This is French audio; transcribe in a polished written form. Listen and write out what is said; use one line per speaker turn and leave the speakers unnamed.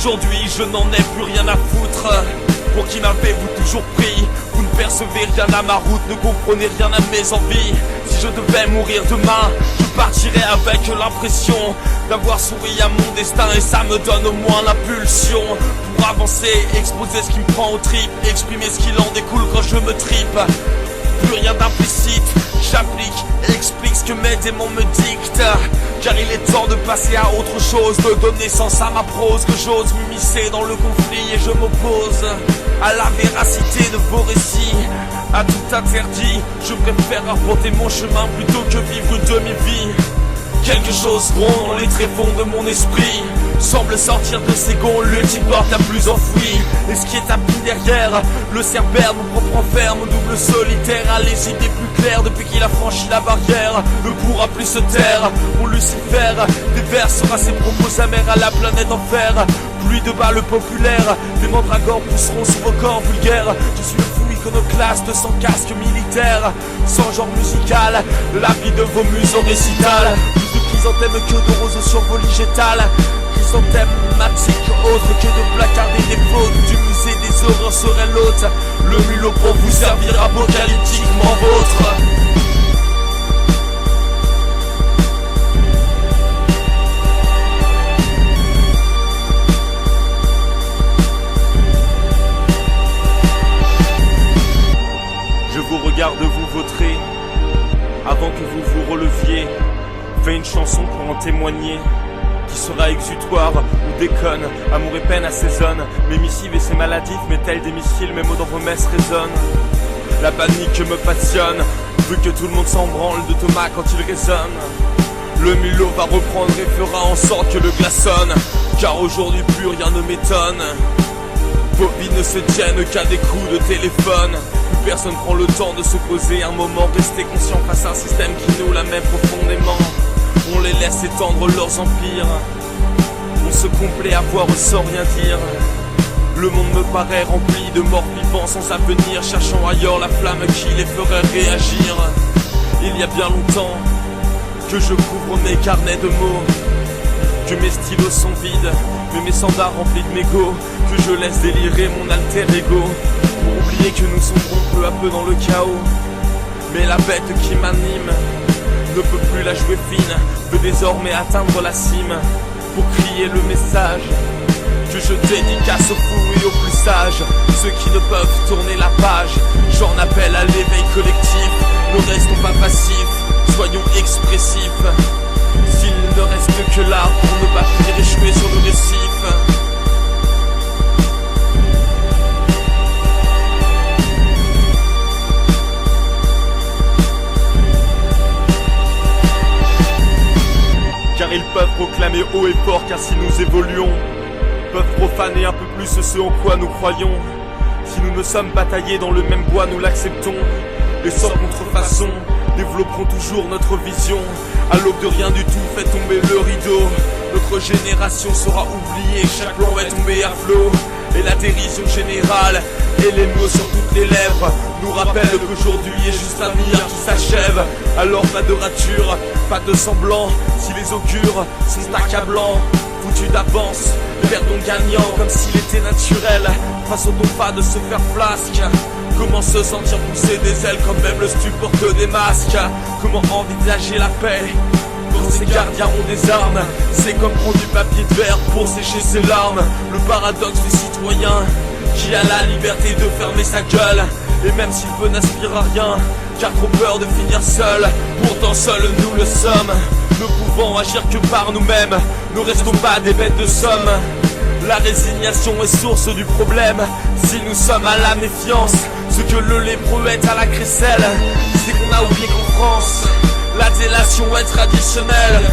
Aujourd'hui je n'en ai plus rien à foutre. Pour qui m'avez-vous toujours pris? Vous ne percevez rien à ma route, ne comprenez rien à mes envies. Si je devais mourir demain, je partirais avec l'impression d'avoir souri à mon destin, et ça me donne au moins l'impulsion pour avancer, exposer ce qui me prend aux tripes, exprimer ce qu'il en découle quand je me tripe. Plus rien d'implicite, j'applique et explique ce que mes démons me dictent. Car il est temps de passer à autre chose, de donner sens à ma prose, que j'ose m'immiscer dans le conflit et je m'oppose à la véracité de vos récits. À tout interdit, je préfère arpenter mon chemin plutôt que vivre une demi-vie. Quelque chose rond dans les tréfonds de mon esprit semble sortir de ses gonds, l'ultime porte la plus enfouie. Et ce qui est tapis derrière, le cerbère, mon propre enfer, mon double solitaire a les idées plus claires depuis qu'il a franchi la barrière. Ne pourra plus se taire, mon Lucifer déversera ses propos amers à la planète enfer. Pluie de balles populaires, des mandragores pousseront sur vos corps vulgaires. Je suis le fou iconoclaste sans casque militaire, sans genre musical, la vie de vos muses au récital. Plus de chrysanthèmes que de roses sur vos ligétales. Thématique autre que de placarder des fautes du musée des horreurs serait l'hôte. Le mulot pour vous servir apocalyptiquement vôtre. Je vous regarde vous vautrer avant que vous vous releviez. Fais une chanson pour en témoigner, qui sera exutoire ou déconne. Amour et peine assaisonnent mes missives et ses maladifs, mais tels des missiles, mes mots dans vos messes résonnent. La panique me passionne, vu que tout le monde s'en branle de Thomas quand il résonne. Le mulot va reprendre et fera en sorte que le glaçonne, car aujourd'hui plus rien ne m'étonne. Vos vies ne se tiennent qu'à des coups de téléphone. Plus personne prend le temps de se poser un moment, rester conscient face à un système qui nous la met profondément. On les laisse étendre leurs empires, on se complaît à voir sans rien dire. Le monde me paraît rempli de morts vivants sans avenir, cherchant ailleurs la flamme qui les ferait réagir. Il y a bien longtemps que je couvre mes carnets de mots, que mes stylos sont vides, mais mes sandales remplis de mégots, que je laisse délirer mon alter ego, pour oublier que nous sombrons peu à peu dans le chaos. Mais la bête qui m'anime ne peut plus la jouer fine, veut désormais atteindre la cime, pour crier le message que je dédicace aux fous et aux plus sages, ceux qui ne peuvent tourner la page. J'en appelle à l'éveil collectif, ne restons pas passifs, soyons expressifs. S'il ne reste que l'art pour ne pas finir échoué sur le récif. Car ils peuvent proclamer haut et fort qu'ainsi nous évoluons, peuvent profaner un peu plus ce en quoi nous croyons. Si nous ne sommes pas taillés dans le même bois, nous l'acceptons, et sans contrefaçon, développerons toujours notre vision. À l'aube de rien du tout, fait tomber le rideau. Notre génération sera oubliée, chaque plan est tombé à flot. Et la dérision générale et les mots sur toutes les lèvres nous rappellent qu'aujourd'hui est juste un milliard qui s'achève. Alors pas de rature, pas de semblant, si les augures sont accablants. Foutu d'avance, perdons gagnant, comme s'il était naturel face au pas de se faire flasque. Comment se sentir pousser des ailes quand même le stupor que des masques? Comment envisager la paix quand ces gardiens ont des armes? C'est comme prendre du papier de verre pour sécher ses larmes. Le paradoxe du citoyen qui a la liberté de fermer sa gueule, et même s'il peut n'aspire à rien, car trop peur de finir seul. Pourtant seuls nous le sommes, ne pouvant agir que par nous-mêmes. Ne restons pas des bêtes de somme. La résignation est source du problème. Si nous sommes à la méfiance, ce que le lépreux est à la crécelle, c'est qu'on a oublié qu'en France, la délation est traditionnelle.